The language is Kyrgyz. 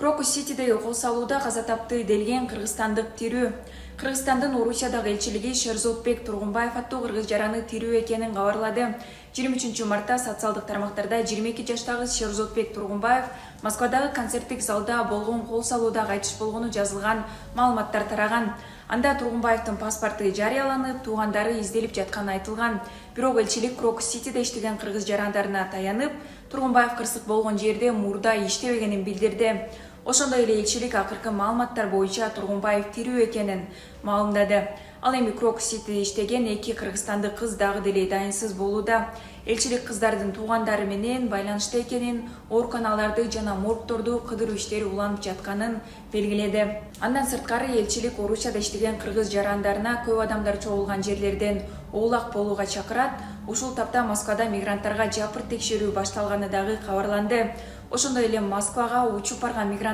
Крокус-Ситидеги кол салууда каза тапты делген кыргызстандык тирүү. Кыргызстандын Орусиядагы элчилиги Шерзодбек Тургунбаев аттуу кыргыз жараны тирүү экенин кабарлады. 23 мартта социалдык тармактарда 22 жаштагы Шерзодбек Тургунбаев Москвадагы концерттик залда болгон кол салууда кайтыш болгону жазылган маалыматтар тараган. Анда Тургунбаевдин паспорту жарыяланып, туугандары изделип жатканы айтылган. Бирок элчилик Крокус-Ситиде иштеген кыргыз жарандарына таянып, Тургунбаев кырсык болгон жерде мурда иштебегенин билдирди. Ошондой эле элчилик акыркы маалыматтар боюнча Тургунбаев тирүү экенин маалымдады. Ал эми Крокус-Ситиде иштеген эки кыргызстандык кыз дагы деле дайынсыз болууда. Элчилик кыздардын туугандары менен байланышта экенин, ооруканаларды жана моргторду кыдыруу иштери уланып жатканын белгиледи. Андан сырткары элчилик Орусияда иштеген кыргыз жарандарына көп адамдар чогулган жерлерден оолак болууга чакырат. Ушул тапта Москвада мигранттарга жапырт текшерүү башталганы дагы кабарланды. Ошондой эле Москвага учуп барган мигрант